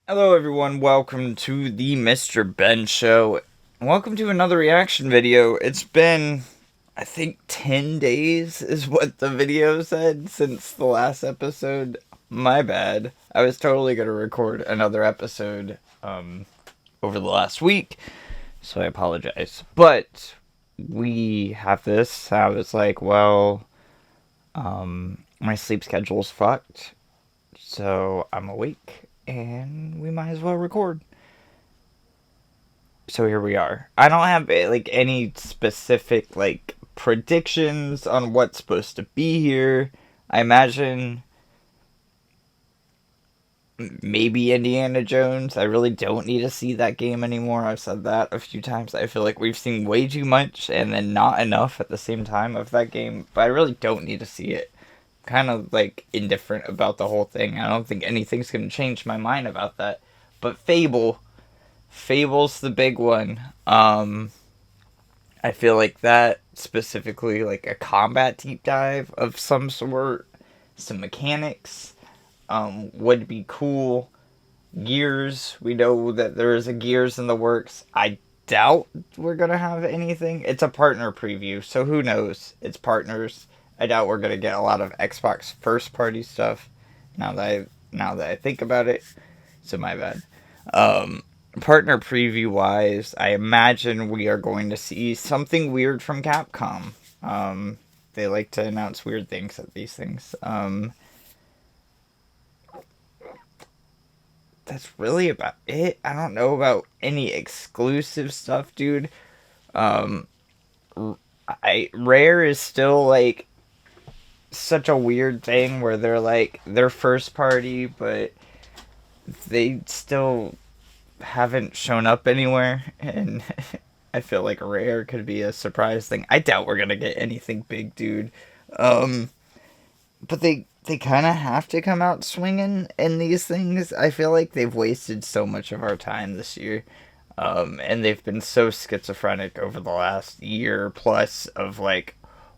Hello everyone, welcome to the Mr. Ben Show. Welcome to another reaction video. It's been, I think, 10 days is what the video said since the last episode. My bad. I was totally going to record another episode over the last week, so I apologize. But we have this. I was like, well, my sleep schedule's fucked, so I'm awake. And we might as well record. So here we are. I don't have any specific predictions on what's supposed to be here. I imagine maybe Indiana Jones. I really don't need to see that game anymore. I've said that a few times. I feel like we've seen way too much and then not enough at the same time of that game. But I really don't need to see it. Kind of indifferent about the whole thing. I don't think anything's gonna change my mind about that. But Fable's the big one. I feel like that specifically, a combat deep dive of some sort, some mechanics, would be cool. Gears, we know that there is a Gears in the works. I doubt we're gonna have anything. It's a partner preview, so who knows? It's partners. I doubt we're gonna get a lot of Xbox first party stuff. Now that I think about it, so my bad. Partner preview wise, I imagine we are going to see something weird from Capcom. They like to announce weird things at these things. That's really about it. I don't know about any exclusive stuff, dude. Rare is still such a weird thing where they're first party, but they still haven't shown up anywhere, and I feel like Rare could be a surprise thing. I doubt we're gonna get anything big, dude. But they kind of have to come out swinging in these things. I feel like they've wasted so much of our time this year. And they've been so schizophrenic over the last year plus of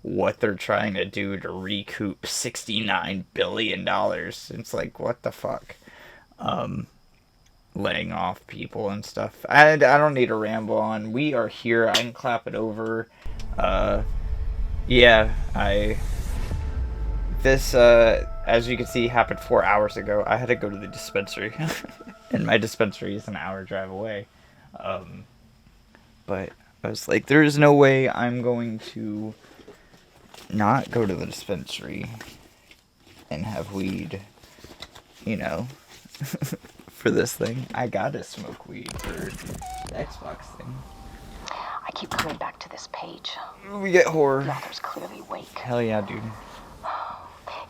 what they're trying to do to recoup $69 billion. It's what the fuck? Laying off people and stuff. I don't need to ramble on. We are here. I can clap it over. Yeah, this, as you can see, happened 4 hours ago. I had to go to the dispensary. And my dispensary is an hour drive away. But I was like, there is no way I'm going to not go to the dispensary and have weed, for this thing. I gotta smoke weed for the Xbox thing. I keep coming back to this page. We get horror. The author's clearly awake. Hell yeah, dude.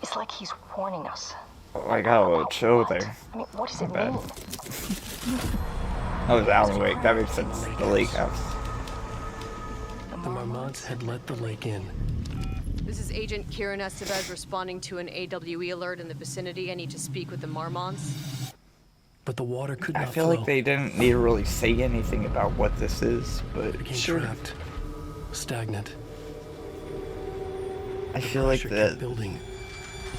It's like he's warning us. Oh, I got a little chill there. I mean, what does it Bad. mean? That was Alan Wake. That makes sense. The lake house. The Marmots had let the lake in. This is Agent Kieran Estevez responding to an AWE alert in the vicinity. I need to speak with the Marmons. But the water could I not feel flow. like they didn't need to really say anything about what this is, but It became sure. trapped, stagnant. I feel like Pressure kept building.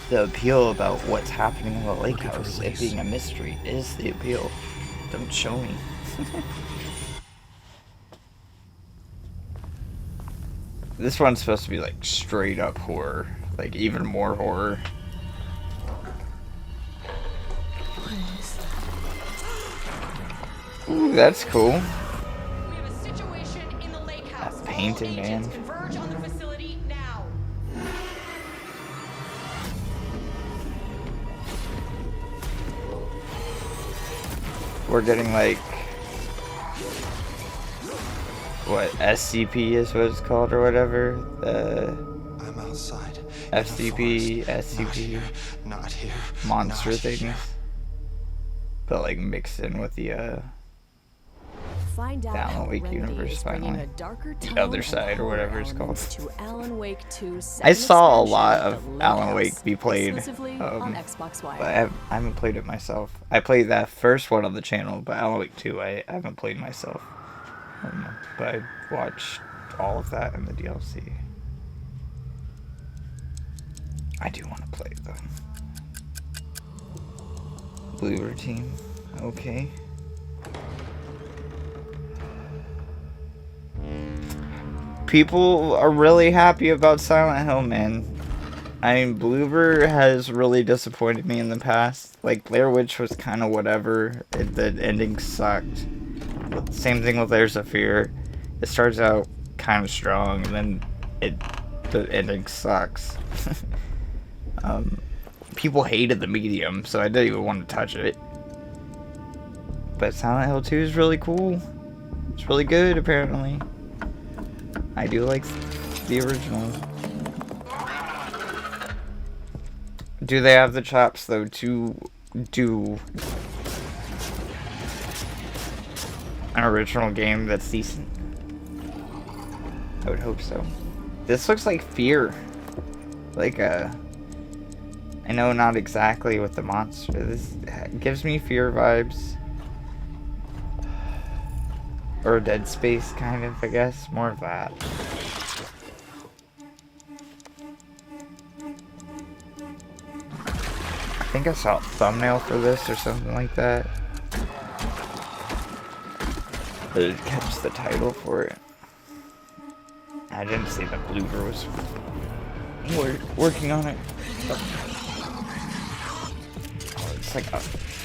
the appeal about what's happening in the lake Looking for house, it release. being a mystery, is the appeal. Don't show me. This one's supposed to be straight up horror, even more horror. Ooh, that's cool. We have a situation in the lake house. That painted All agents man. converge on the facility now. We're getting what SCP is what it's called or whatever. I'm outside. FCP, SCP, Not here. monster Not things, here. but mixed in with the Find out Alan how Wake Remedy universe is bringing finally. a darker The tone other and side or whatever horror it's called. elements to Alan Wake 2's I second saw a expansion, lot The of Lake Alan Wake House, be played, exclusively on Xbox Wire. but I haven't played it myself. I played that first one on the channel, but Alan Wake 2 I haven't played myself. But I watched all of that in the DLC. I do want to play it though. Blue routine. Okay. People are really happy about Silent Hill, man. I mean, Bloober has really disappointed me in the past. Like, Blair Witch was kind of whatever. The ending sucked. Same thing with Layers of Fear. It starts out kind of strong, and then the ending sucks. People hated the medium, so I didn't even want to touch it. But Silent Hill 2 is really cool. It's really good, apparently. I do like the original. Do they have the chops, though, to do an original game that's decent? I would hope so. This looks like Fear. Like, I know not exactly with the monster. This gives me Fear vibes. Or Dead Space, kind of, I guess. More of that. I think I saw a thumbnail for this or something like that. But it catch the title for it. I didn't see that Bloober was working on it. Oh, it's like a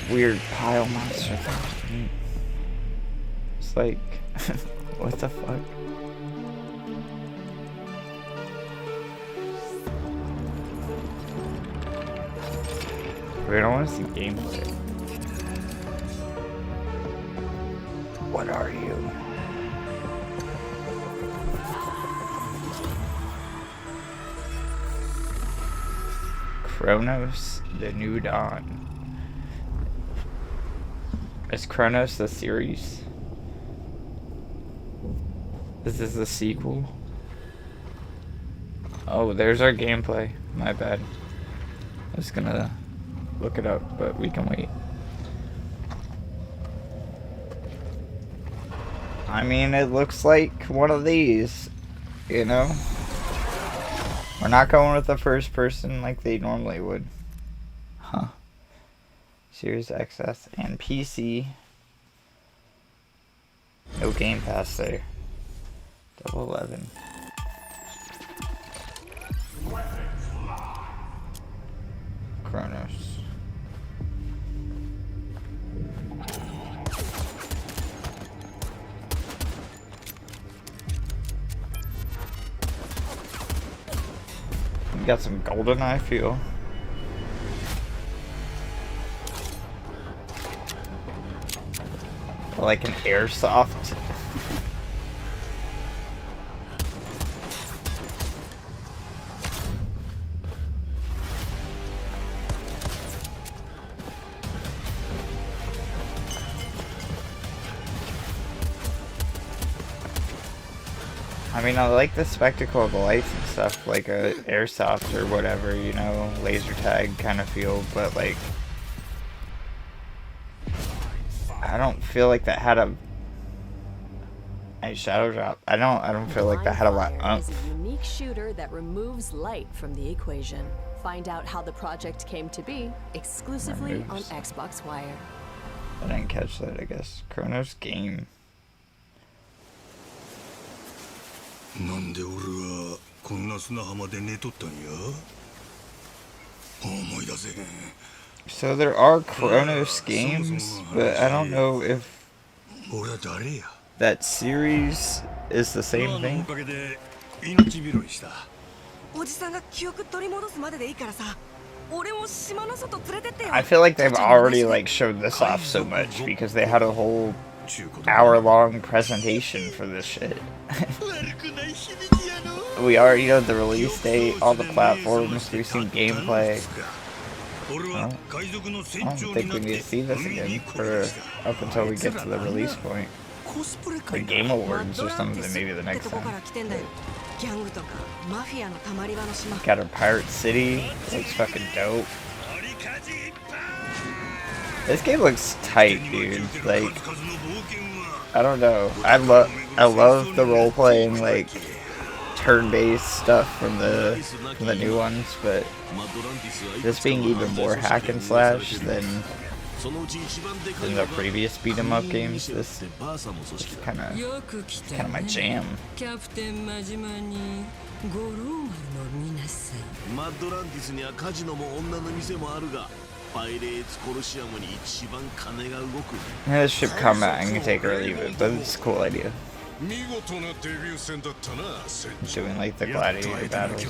weird pile monster thing. It's like, what the fuck? Wait, I don't want to see gameplay. What are you? Chronos, the New Dawn. Is Chronos the series? Is this the sequel? Oh, there's our gameplay. My bad. I was gonna look it up, but we can wait. I mean, it looks like one of these, you know? We're not going with the first person like they normally would. Huh. Series XS and PC. No Game Pass there. 11. Chronos. You got some GoldenEye feel. Like an airsoft. I mean, I like the spectacle of the lights and stuff, like a airsoft or whatever, you know, laser tag kind of feel, but like, I don't feel like that had a shadow drop. I don't feel like that had a lot Is a unique shooter that removes light from the equation. Find out how the project came to be exclusively on Xbox Wire. I didn't catch that, I guess. Chronos game. なんで俺はこんな砂浜で寝とったんや思い出せへん So there are Chronos games, but I don't know if 俺は誰や that series is the same のお thing. かげで命拾いしたおじさんが記憶取り戻すまででいいからさ俺も島の外連れてってよ I feel like they've already like showed this off so much because they had a whole hour-long presentation for this shit. We already know the release date, all the platforms, we've seen gameplay. Well, I don't think we need to see this again for up until we get to the release point. The Game Awards or something, maybe the next time. ギャングとかマフィアのたまり場の島 Got our Pirate City, looks fucking dope. This game looks tight, dude. Like, I don't know. I love the role playing, like turn-based stuff from the new ones, but this being even more hack and slash than In the previous beat 'em up games, this is kind of my jam. キャプテン真島に五郎丸の見なさい。マッドランティスにはカジノも女の店もあるが、パイレーツコロシアムに一番金が動く。 Yeah, this ship combat, I can take it or leave it, but it's a cool idea. 見事なデビュー戦だったな、船長。 Doing like the gladiator battles.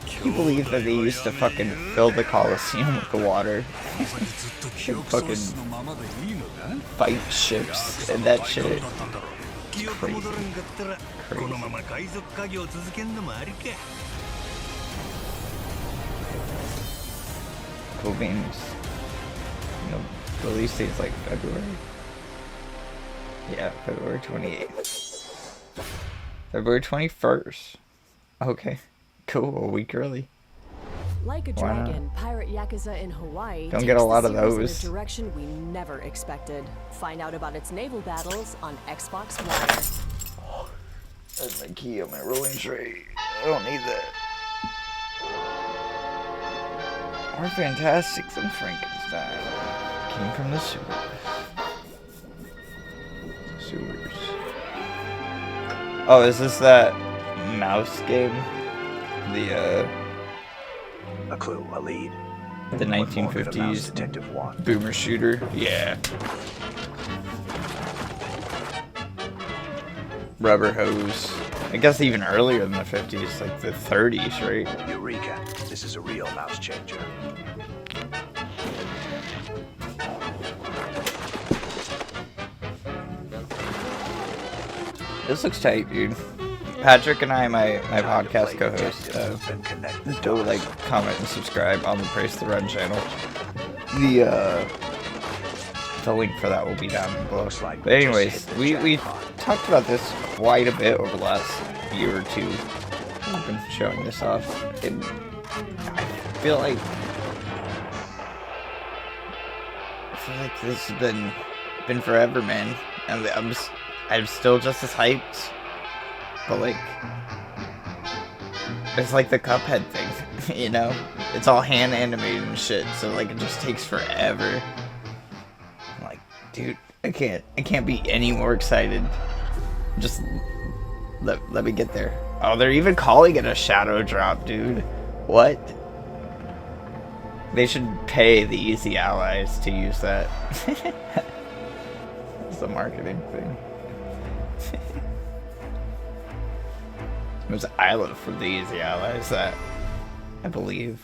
Can you believe that they used to fucking fill the Colosseum with the water? Fucking fight ships and that shit. It's crazy. Cool games. You know, the release date's like February. Yeah, February 28th. February 21st. Okay. Cool, a week early. Like a Why not? dragon, Pirate Yakuza in Hawaii Don't takes get a lot the of series those. in a direction we never expected. Find out about its naval battles on Xbox Wire. That's my key on my rolling tray. I don't need that. Our Fantastics and Frankenstein came from the sewers. Oh, is this that mouse game? The A clue, a lead. the 1950s Detective want. boomer shooter? Yeah. Rubber hose. I guess even earlier than the 50s, like the 30s, right? Eureka. This is a real mouse changer. This looks tight, dude. Patrick and I, my podcast co-host, go like, comment, and subscribe on the Praise the Run channel. The link for that will be down below. But anyways, we talked about this quite a bit over the last year or two. I've been showing this off, and I feel like this has been forever, man. And I'm still just as hyped, but like, it's like the Cuphead thing, you know? It's all hand animated and shit, so like it just takes forever. I'm like, dude, I can't be any more excited. Just let me get there. Oh, they're even calling it a shadow drop, dude. What? They should pay the Easy Allies to use that. It's a marketing thing. It was Isla from the Easy Allies, that I believe.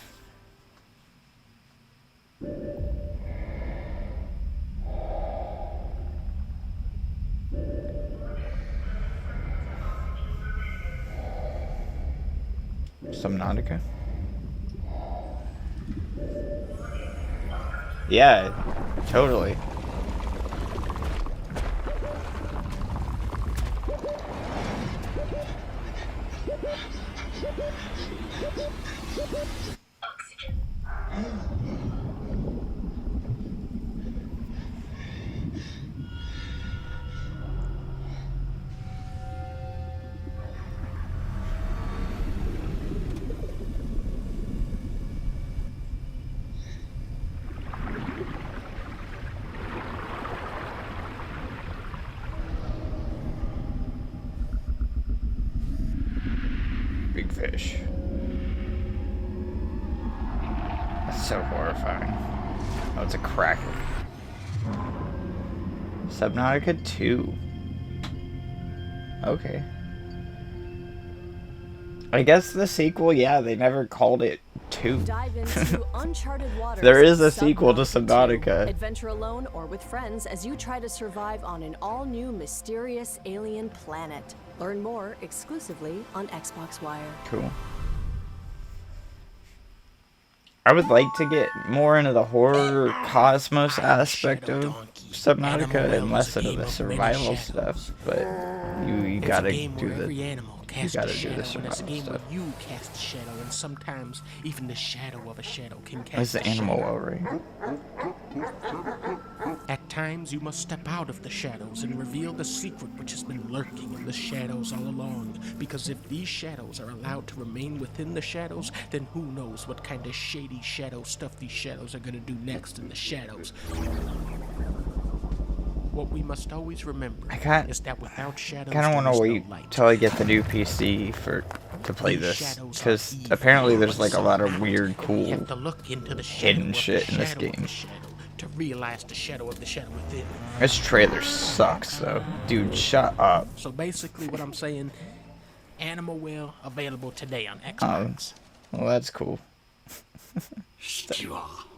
Subnautica. Yeah, totally. Big fish. That's so horrifying. Oh, it's a cracker. Subnautica 2. Okay. I guess the sequel, yeah, they never called it 2. Dive into uncharted waters. There is a sequel to Subnautica. Adventure alone or with friends as you try to survive on an all-new mysterious alien planet. Learn more exclusively on Xbox Wire. Cool. I would like to get more into the horror cosmos aspect of Subnautica and less into the survival stuff, but you gotta do the cast gotta a do shadow, this and it's a survival game stuff. where you cast a shadow, and sometimes even the shadow of a shadow can cast That's the a animal shadow. well, right? At times, you must step out of the shadows and reveal the secret which has been lurking in the shadows all along. Because if these shadows are allowed to remain within the shadows, then who knows what kind of shady shadow stuff these shadows are gonna do next in the shadows. What we must always remember is that without shadows, Kind of want there to is wait no light. till I get the new PC to play this, because apparently there's like a lot of weird, cool, You have to look into the hidden shit in this shadow of game. the shadow to realize the shadow of the shadow within. This trailer sucks, though. Dude, shut up. So basically, what I'm saying, Animal Will available today on Xbox. Well, that's cool.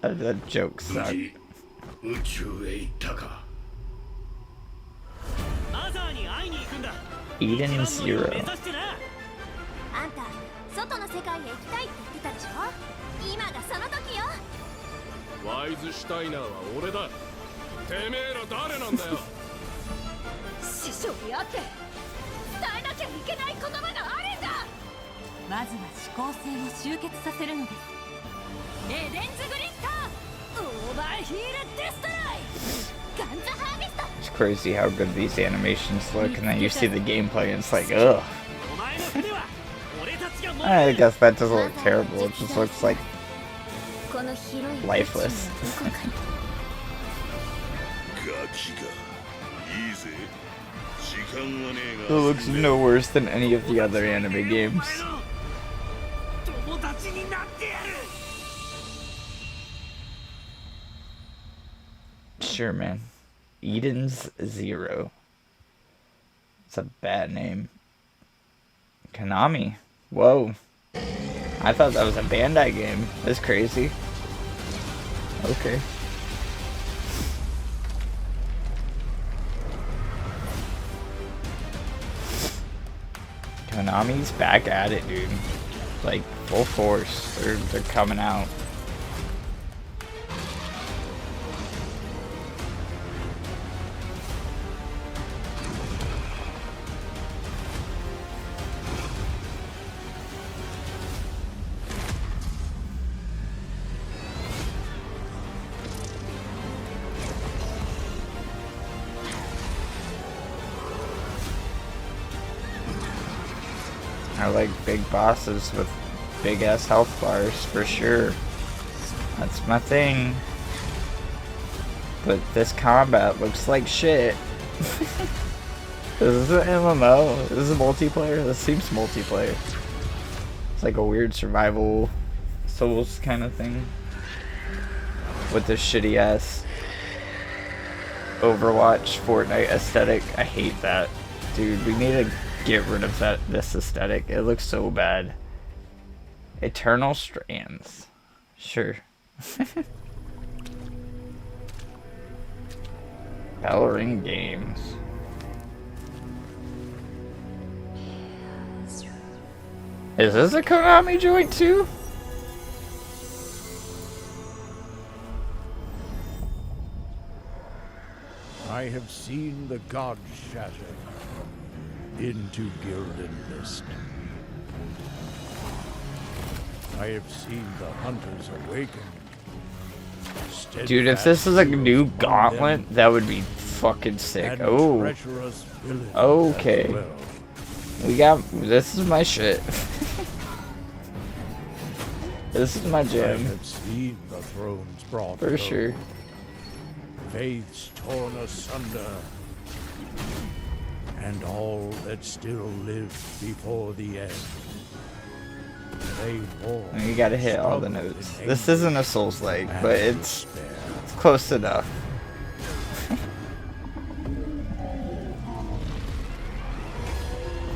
that joke sucked. Eden Zero. あんた外の世界へ行きたいって言ってたでしょ。今がその時よ。ワイズシュタイナーは俺だ。てめえら誰なんだよ。師匠に会って伝えなきゃいけない言葉があるんだ。まずは思考性を集結させるのです。エデンズグリッター、オーバーヒールデストライ、ガンズハーベスト。 It's crazy how good these animations look, and then you see the gameplay and it's like, ugh. I guess that doesn't look terrible, it just looks like lifeless. It looks no worse than any of the other anime games. Sure, man. Eden's Zero. It's a bad name. Konami. Whoa. I thought that was a Bandai game. That's crazy. Okay. Konami's back at it, dude. Like, full force. They're coming out. I like big bosses with big ass health bars for sure. That's my thing. But this combat looks like shit. Is this an MMO? Is this multiplayer? This seems multiplayer. It's like a weird survival Souls kind of thing. With this shitty ass Overwatch Fortnite aesthetic. I hate that. Dude, we need to get rid of this aesthetic. It looks so bad. Eternal Strands. Sure. Bellring Games. Is this a Konami joint too? I have seen the gods shattered into gilded mist. I have seen the hunters awaken. Dude, if this is a new gauntlet, that would be fucking sick. Oh. Okay. We got... This is my shit. This is my jam. I have seen the thrones brought For low, sure. faiths torn asunder, and all that still live before the end. They war. You gotta hit all the notes. This isn't a Souls-like, but it's close enough.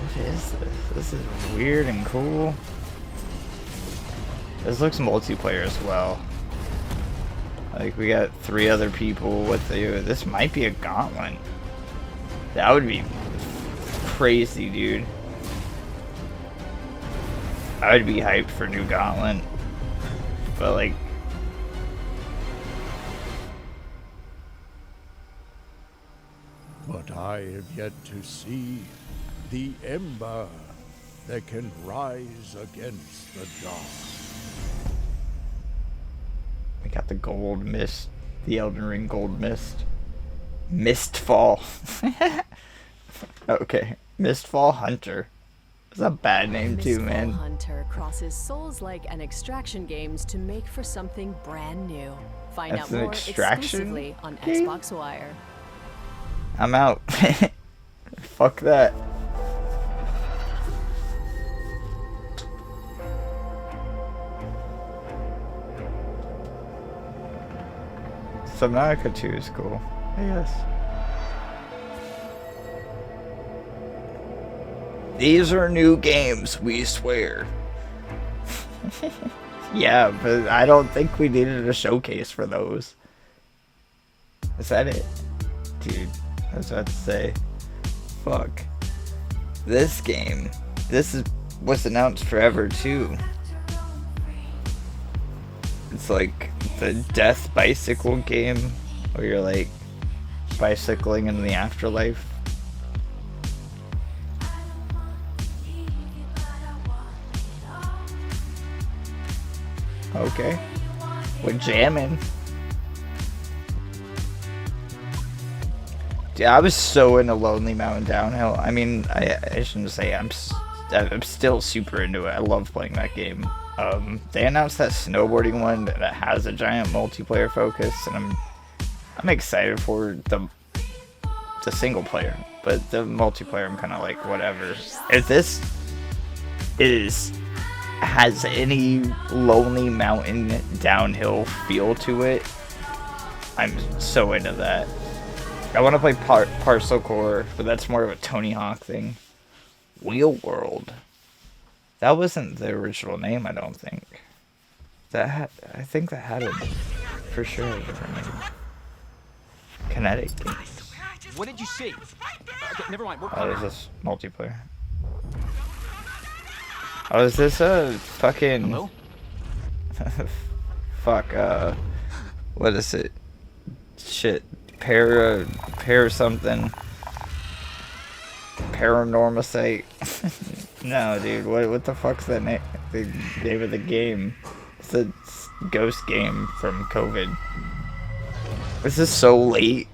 What is this? This is weird and cool. This looks multiplayer as well. Like, we got 3 other people with the... This might be a gauntlet. That would be crazy, dude. I would be hyped for new gauntlet. But, like... But I have yet to see the ember that can rise against the dark. We got the gold mist, the Elden Ring gold mist. Mistfall. Okay, Mistfall Hunter. That's a bad name too, man. Mistfall Hunter crosses Souls-like and extraction games to make for something brand new. Find That's out an more extraction exclusively on game? Xbox Wire. I'm out. Fuck that. Subnautica 2 is cool, I guess. These are new games, we swear. Yeah, but I don't think we needed a showcase for those. Is that it? Dude, I was about to say. Fuck. This game. Was announced forever too. It's like the death bicycle game where you're like bicycling in the afterlife. Okay. We're jamming. Dude, I was so into Lonely Mountain Downhill. I mean, I shouldn't say I'm still super into it. I love playing that game. They announced that snowboarding one that has a giant multiplayer focus, and I'm excited for the single player, but the multiplayer I'm kind of like whatever. If this has any Lonely Mountain Downhill feel to it, I'm so into that. I want to play Parcel Core, but that's more of a Tony Hawk thing. Wheel World. That wasn't the original name, I don't think. I think that had it for sure a different name. Kinetic Games. What did you see? Okay, never mind. We're Oh, is this multiplayer? Oh, is this a fucking... Hello? Fuck, what is it? Shit. Pair something. Paranormal site. No, dude, what the fuck's that name? The name of the game? It's a ghost game from COVID. This is so late.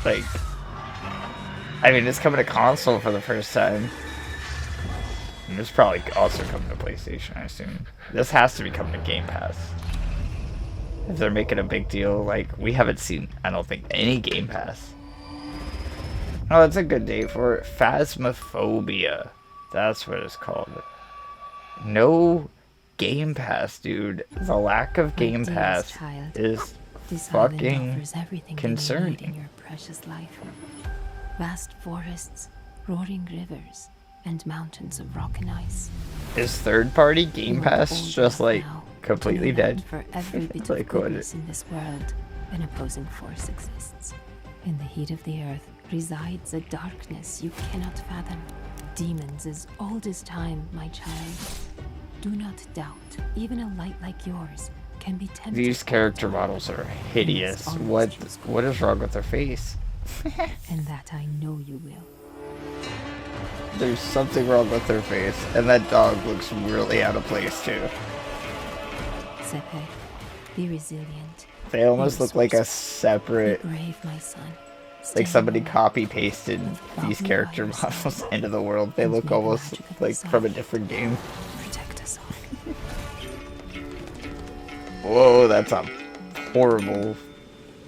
Like, I mean, it's coming to console for the first time. And it's probably also coming to PlayStation, I assume. This has to be coming to Game Pass. If they're making a big deal, like, we haven't seen, I don't think, any Game Pass. Oh, that's a good date for it. Phasmophobia. That's what it's called. No Game Pass, dude. The lack of Game Pass is fucking concerning. In your precious life. Vast forests, roaring rivers, and mountains of rock and ice. Is third-party Game Pass just like completely dead? For every bit of goodness in this world, an opposing force exists. In the heat of the earth resides a darkness you cannot fathom. Demons as old as time, my child. Do not doubt, even a light like yours can be tempted. These character models are hideous. What is wrong with their face? And that I know you will. There's something wrong with their face, and that dog looks really out of place too. Sepe, be resilient. They almost look like a separate, brave, my son. like somebody copy-pasted these character models into the world. They look almost like from a different game. Protect us all. Whoa, that's a horrible.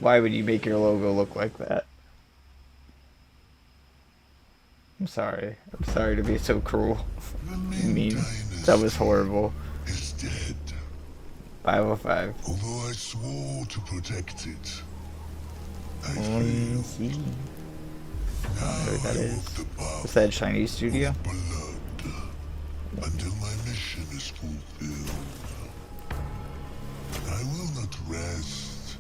Why would you make your logo look like that? I'm sorry. I'm sorry to be so cruel. I mean, that was horrible. 505. Although I swore to protect it, I I don't know what that is. Is that a Chinese studio? until my mission is fulfilled. I will not rest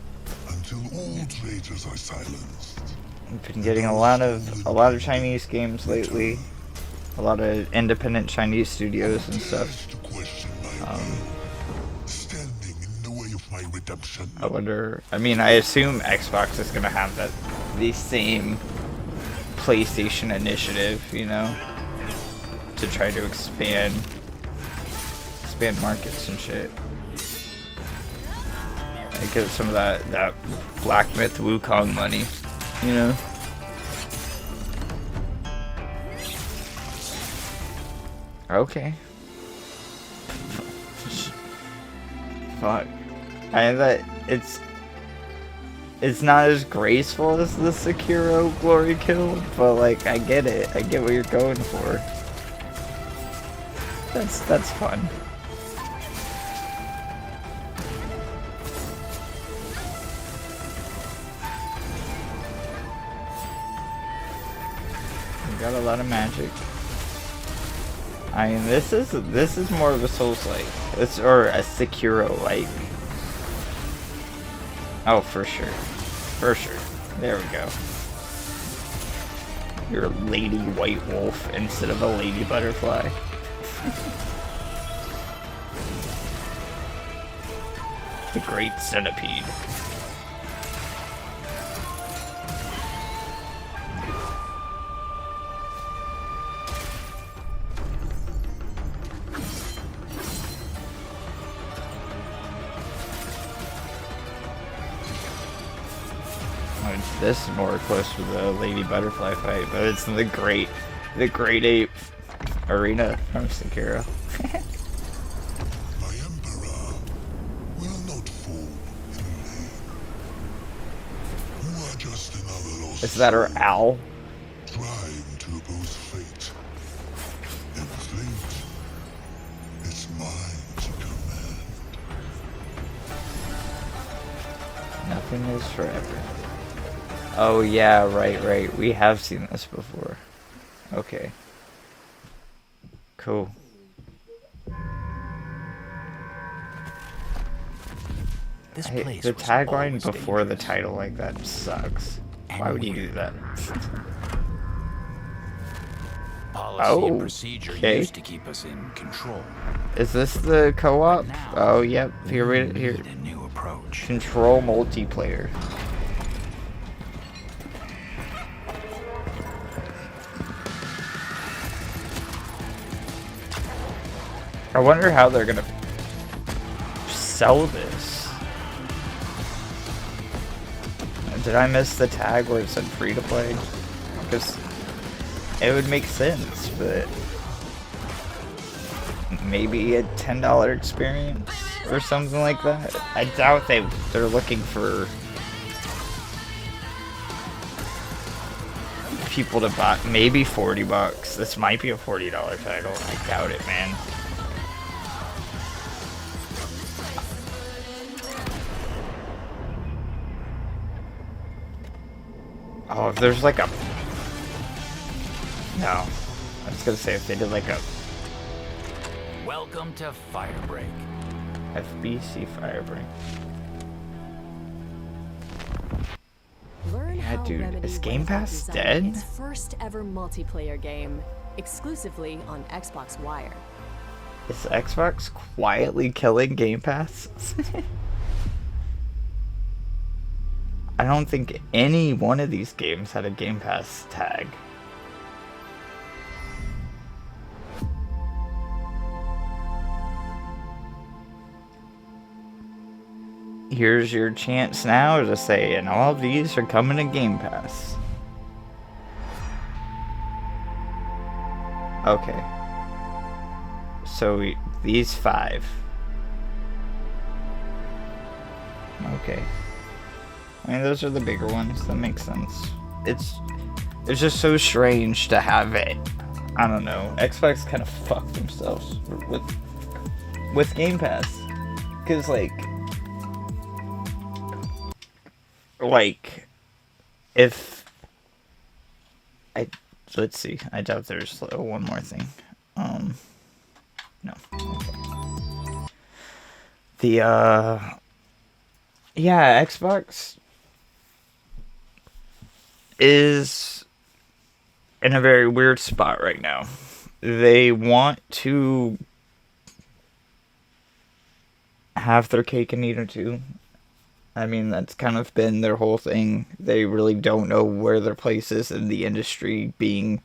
until all traitors are silenced. I've been getting a lot of Chinese games lately. A lot of independent Chinese studios and stuff. Standing in the way of my redemption. I wonder. I mean, I assume Xbox is gonna have the same PlayStation initiative, you know. to try to expand markets and shit. And get some of that Black Myth Wukong money, you know? Okay. Fuck. It's not as graceful as the Sekiro Glory Kill, but like I get it. I get what you're going for. That's fun. We got a lot of magic. I mean, this is more of a Souls-like. Or a Sekiro-like. Oh, for sure. For sure. There we go. You're a lady white wolf instead of a lady butterfly. The great centipede. This is more close to the lady butterfly fight, but it's the great ape arena from Sekiro. My emperor will not fall in vain. You are just another lost Is that her owl? trying to oppose fate. And fate is mine to command. Nothing is forever. Oh yeah, right. We have seen this before. Okay. Cool. This The place was tagline always before the title like that sucks. Why would you do that? Policy and procedure okay. used to keep us in control. Is this the co-op? Oh, yep. Here. A new approach. Control multiplayer. I wonder how they're gonna sell this. Did I miss the tag where it said free to play? Because it would make sense, but maybe a $10 experience or something like that. I doubt they're looking for people to buy. Maybe $40. This might be a $40 title. I doubt it, man. Oh, if there's like a... No. I was gonna say if they did like a... Welcome to Firebreak. FBC Firebreak. Learn how dude, Remedy is Game went about Pass designing dead? Its first ever multiplayer game, exclusively on Xbox Wire. Is Xbox quietly killing Game Pass? I don't think any one of these games had a Game Pass tag. Here's your chance now to say, and all of these are coming to Game Pass. Okay. So these 5. Okay. I mean, those are the bigger ones. That makes sense. It's just so strange to have it. I don't know. Xbox kind of fucked themselves with Game Pass, because like if let's see. I doubt there's one more thing. No. Okay. Yeah, Xbox is in a very weird spot right now. They want to have their cake and eat it too. I mean, that's kind of been their whole thing. They really don't know where their place is in the industry, being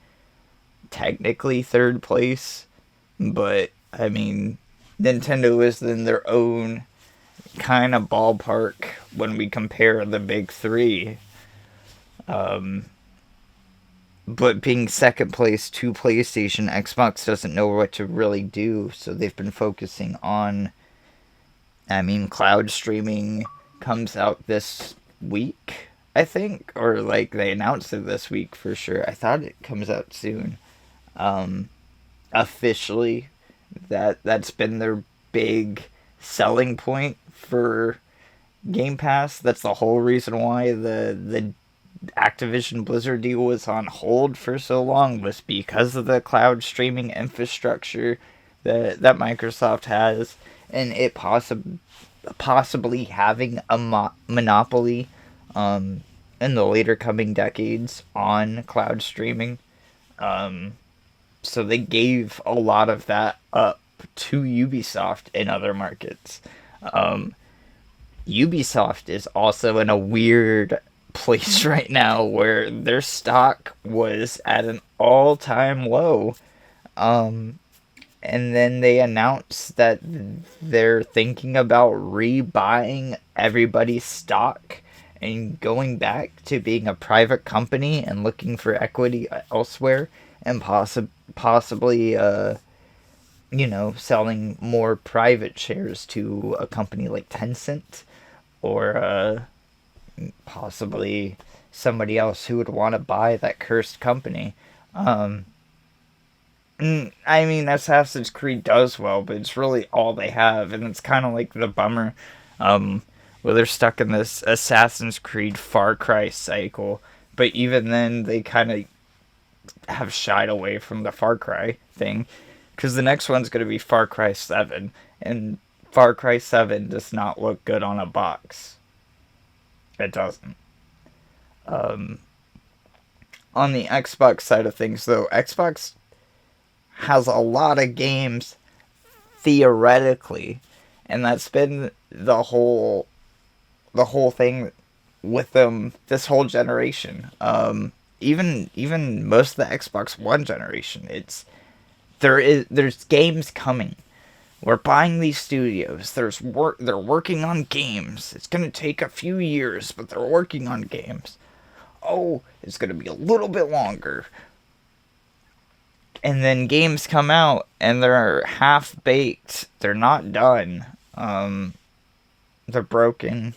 technically third place, but I mean, Nintendo is in their own kind of ballpark when we compare the big three. But being second place to PlayStation, Xbox doesn't know what to really do, so they've been focusing on, I mean, cloud streaming comes out this week, I think, or like they announced it this week for sure. I thought it comes out soon. Officially, that's been their big selling point for Game Pass. That's the whole reason why the Activision Blizzard deal was on hold for so long, was because of the cloud streaming infrastructure that Microsoft has, and it possibly having a monopoly in the later coming decades on cloud streaming. So they gave a lot of that up to Ubisoft in other markets. Ubisoft is also in a weird place right now where their stock was at an all-time low. And then they announced that they're thinking about rebuying everybody's stock and going back to being a private company and looking for equity elsewhere, and possibly selling more private shares to a company like Tencent, or possibly somebody else who would want to buy that cursed company. I mean, Assassin's Creed does well, but it's really all they have, and it's kind of like the bummer, where they're stuck in this Assassin's Creed Far Cry cycle, but even then, they kind of have shied away from the Far Cry thing, because the next one's going to be Far Cry 7, and Far Cry 7 does not look good on a box. It doesn't. On the Xbox side of things, though, Xbox has a lot of games theoretically, and that's been the whole thing with them this whole generation. Even most of the Xbox One generation, there's games coming. We're buying these studios. They're working on games. It's going to take a few years, but they're working on games. Oh, it's going to be a little bit longer. And then games come out, and they're half-baked. They're not done. They're broken.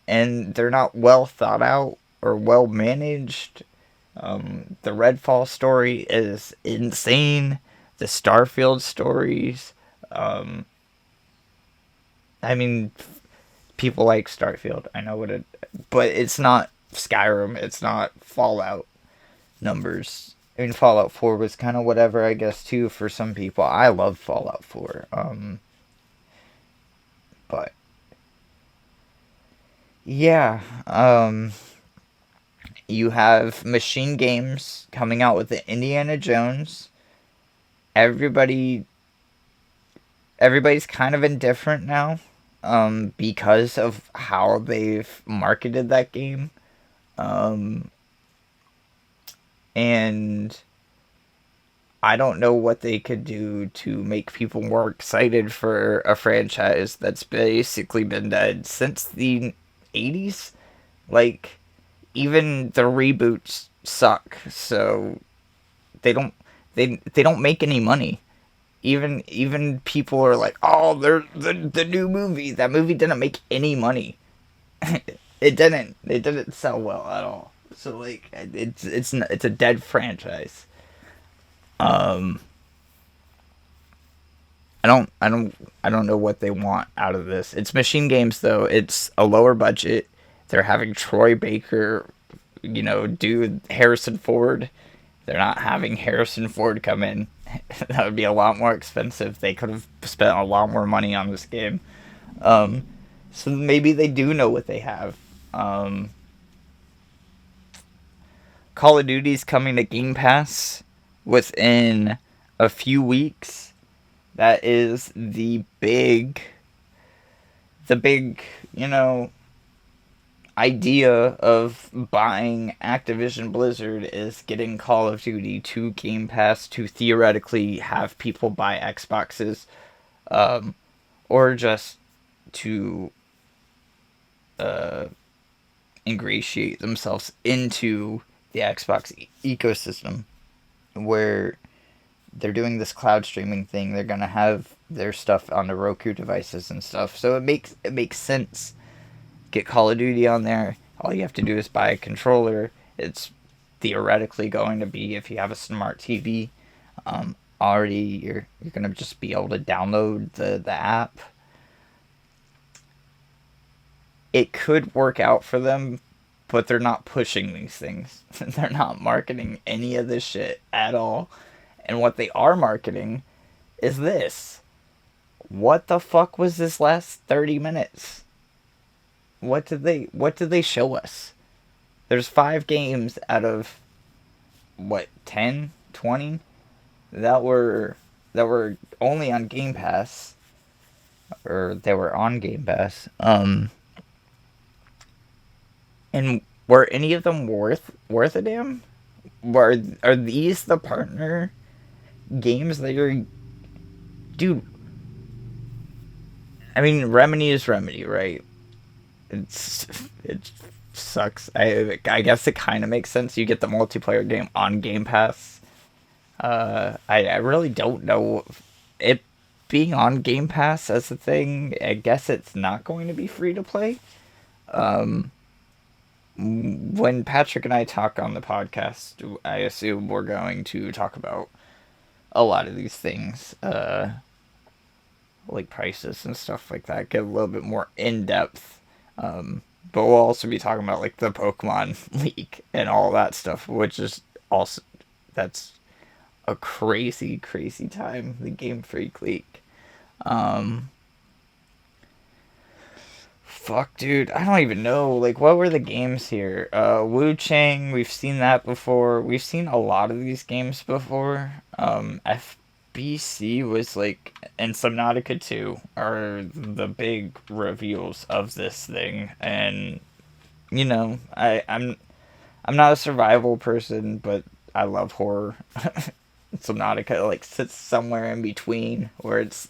And they're not well thought out or well managed. The Redfall story is insane. The Starfield stories. I mean, people like Starfield. I know what but it's not Skyrim. It's not Fallout numbers. I mean, Fallout 4 was kind of whatever, I guess, too, for some people. I love Fallout 4. But yeah, you have Machine Games coming out with the Indiana Jones. Everybody's kind of indifferent now, because of how they've marketed that game. And I don't know what they could do to make people more excited for a franchise that's basically been dead since the 80s. Like, even the reboots suck, so they don't make any money. Even people are like, oh, they're the new movie. That movie didn't make any money. It didn't sell well at all. So like, it's a dead franchise. I don't know what they want out of this. It's Machine Games, though. It's a lower budget. They're having Troy Baker, do Harrison Ford. They're not having Harrison Ford come in. That would be a lot more expensive. They could have spent a lot more money on this game. So maybe they do know what they have. Call of Duty's coming to Game Pass within a few weeks. That is the big, idea of buying Activision Blizzard is getting Call of Duty to Game Pass to theoretically have people buy Xboxes, or just to ingratiate themselves into the Xbox ecosystem, where they're doing this cloud streaming thing. They're gonna have their stuff on the Roku devices and stuff, so it makes sense. Get Call of Duty on there. All you have to do is buy a controller. It's theoretically going to be, if you have a smart TV, already you're gonna just be able to download the app. It could work out for them, but they're not pushing these things. They're not marketing any of this shit at all. And what they are marketing is this. What the fuck was this last 30 minutes? What did they show us? There's 5 games out of what, 10, 20 that were only on Game Pass, or they were on Game Pass. And were any of them worth a damn? Are these the partner games that you're... Dude, I mean, Remedy is Remedy, right? It sucks. I guess it kind of makes sense. You get the multiplayer game on Game Pass. I really don't know it being on Game Pass as a thing. I guess it's not going to be free to play. When Patrick and I talk on the podcast, I assume we're going to talk about a lot of these things, like prices and stuff like that. Get a little bit more in depth. But we'll also be talking about like the Pokemon League and all that stuff, which is also, that's a crazy time, the Game Freak League. Fuck, dude, I don't even know, like, what were the games here? Wu Chang, we've seen that before. We've seen a lot of these games before. FBC was like, and Subnautica 2 are the big reveals of this thing. And, you know, I'm not a survival person, but I love horror. Subnautica, like, sits somewhere in between, where it's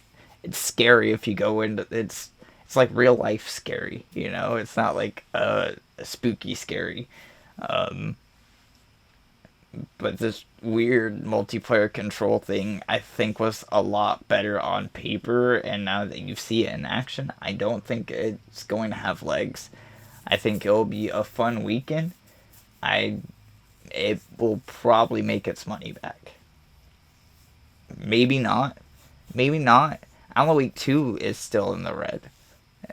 scary if you go into it's like real life scary, you know? It's not like a spooky scary. But this weird multiplayer control thing, I think, was a lot better on paper, and now that you see it in action, I don't think it's going to have legs. I think it'll be a fun weekend. It will probably make its money back. Maybe not. Alan Wake 2 is still in the red,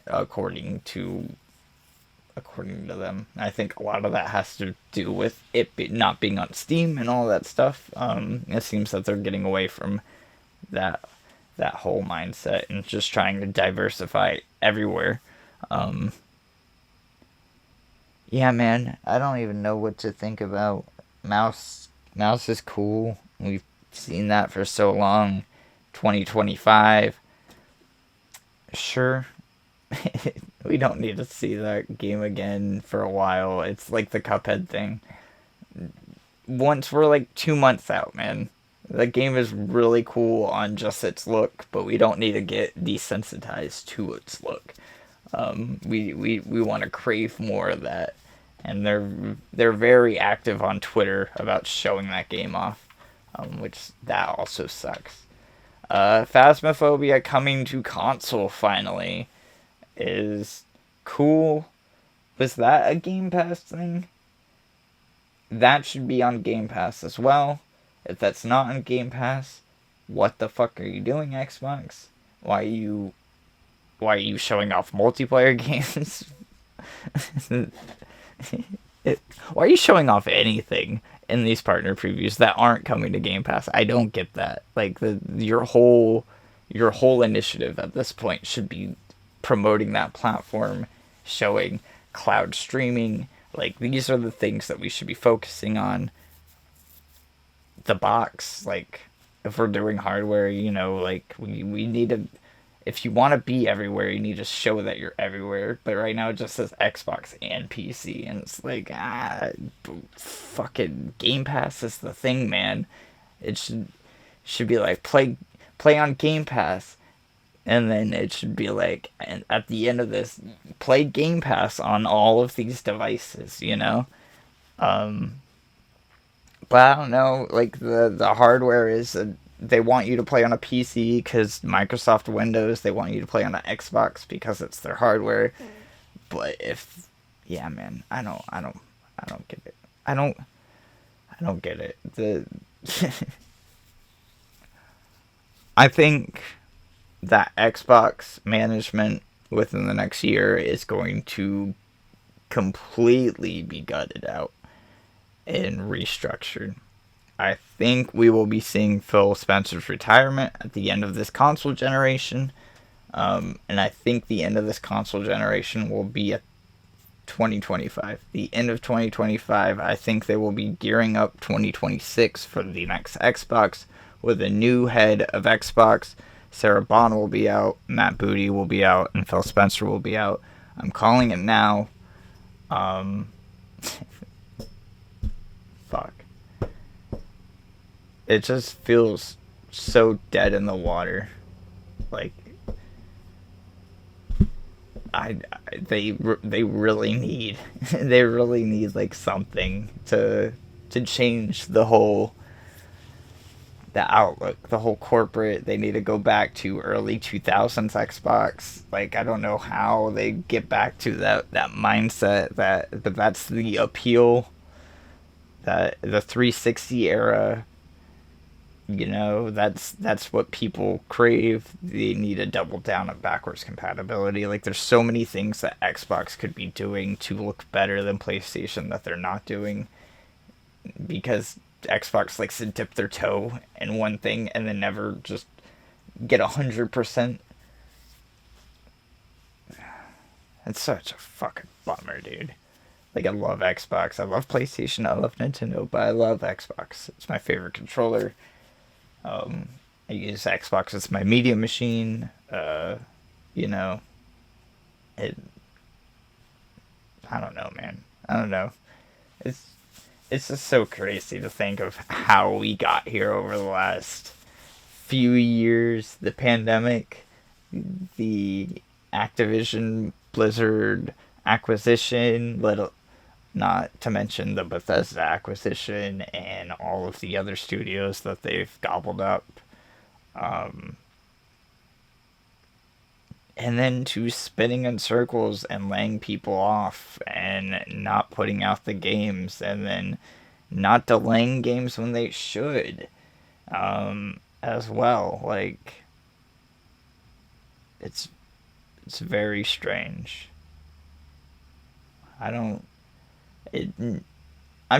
according to them. I think a lot of that has to do with it not being on Steam and all that stuff. It seems that they're getting away from that whole mindset and just trying to diversify everywhere. Yeah, man, I don't even know what to think about. Mouse is cool. We've seen that for so long. 2025. Sure. We don't need to see that game again for a while. It's like the Cuphead thing. Once we're like 2 months out, man. The game is really cool on just its look, but we don't need to get desensitized to its look. We want to crave more of that. And they're very active on Twitter about showing that game off, which that also sucks. Phasmophobia coming to console finally is cool. Was that a Game Pass thing? That should be on Game Pass as well. If that's not on Game Pass, what the fuck are you doing, Xbox? Why are you showing off multiplayer games? Why are you showing off anything in these partner previews that aren't coming to Game Pass? I don't get that. Like, your whole initiative at this point should be promoting that platform, showing cloud streaming. Like, these are the things that we should be focusing on. The box, like, if we're doing hardware, you know, like, we need to... if you want to be everywhere, you need to show that you're everywhere. But right now it just says Xbox and PC, and it's like, fucking Game Pass is the thing, man. It should be like play on Game Pass, and then it should be like, and at the end of this, play Game Pass on all of these devices, you know. But I don't know, like the hardware is they want you to play on a PC because Microsoft Windows. They want you to play on an Xbox because it's their hardware. But yeah, man, I don't get it. I don't get it. I think that Xbox management within the next year is going to completely be gutted out and restructured. I think we will be seeing Phil Spencer's retirement at the end of this console generation. And I think the end of this console generation will be at 2025. The end of 2025, I think they will be gearing up 2026 for the next Xbox with a new head of Xbox. Sarah Bond will be out, Matt Booty will be out, and Phil Spencer will be out. I'm calling it now. Fuck. It just feels so dead in the water. Like, they really need they really need like something to change the outlook, the whole corporate. They need to go back to early 2000s Xbox. Like, I don't know how they get back to that mindset, but that's the appeal. That the 360 era, you know, that's what people crave. They need to double down on backwards compatibility. Like, there's so many things that Xbox could be doing to look better than PlayStation that they're not doing, because Xbox likes to dip their toe in one thing and then never just get 100%. It's such a fucking bummer, dude. Like, I love Xbox, I love PlayStation, I love Nintendo, but I love Xbox. It's my favorite controller. I use Xbox as my media machine. You know, I don't know, man. I don't know. It's just so crazy to think of how we got here over the last few years. The pandemic, the Activision Blizzard acquisition, not to mention the Bethesda acquisition and all of the other studios that they've gobbled up. And then to spinning in circles and laying people off and not putting out the games, and then not delaying games when they should, as well. Like, it's very strange. I'm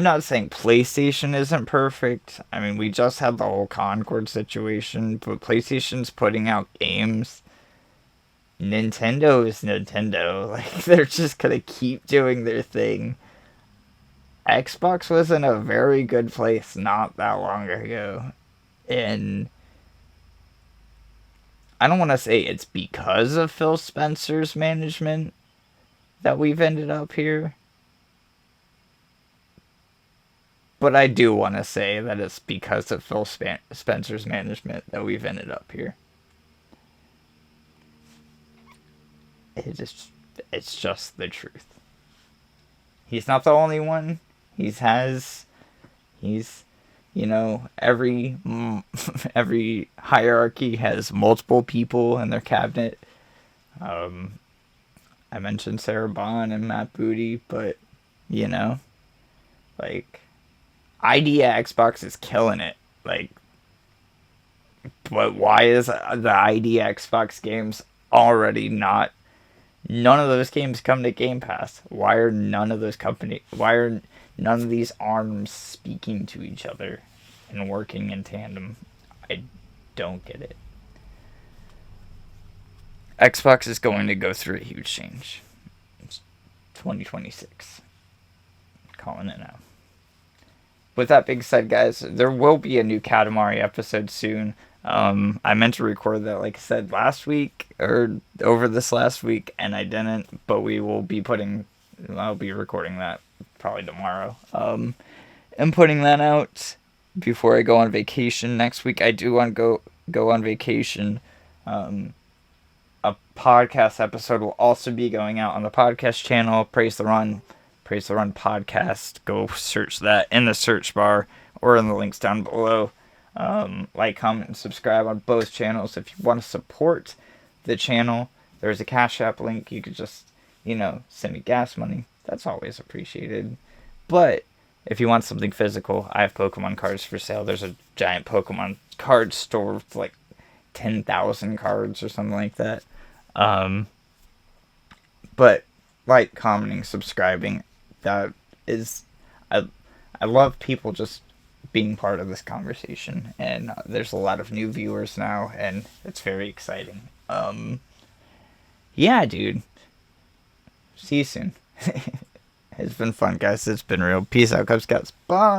not saying PlayStation isn't perfect. I mean, we just had the whole Concord situation, but PlayStation's putting out games. Nintendo is Nintendo. Like, they're just gonna keep doing their thing. Xbox was in a very good place not that long ago. And I don't want to say it's because of Phil Spencer's management that we've ended up here. But I do want to say that it's because of Phil Spencer's management that we've ended up here. It's just the truth. He's not the only one. He's, you know, every hierarchy has multiple people in their cabinet. I mentioned Sarah Bond and Matt Booty, but, you know, like, Idea Xbox is killing it. Like, but why is the Idea Xbox games already not? None of those games come to Game Pass. Why are none of these arms speaking to each other and working in tandem? I don't get it. Xbox is going to go through a huge change. It's 2026. I'm calling it now. with that being said, guys, there will be a new Katamari episode soon. I meant to record that, like I said, last week or over this last week, and I didn't. But I'll be recording that probably tomorrow. And putting that out before I go on vacation next week. I do want to go on vacation. A podcast episode will also be going out on the podcast channel, Praise the Run podcast. Go search that in the search bar or in the links down below. Like, comment, and subscribe on both channels. If you want to support the channel, there's a Cash App link. You could just, send me gas money. That's always appreciated. But if you want something physical, I have Pokemon cards for sale. There's a giant Pokemon card store with like 10,000 cards or something like that. But like, commenting, subscribing, that is, I love people just being part of this conversation, and there's a lot of new viewers now, and it's very exciting. Yeah, dude. See you soon. It's been fun, guys. It's been real. Peace out, Cub Scouts. Bye.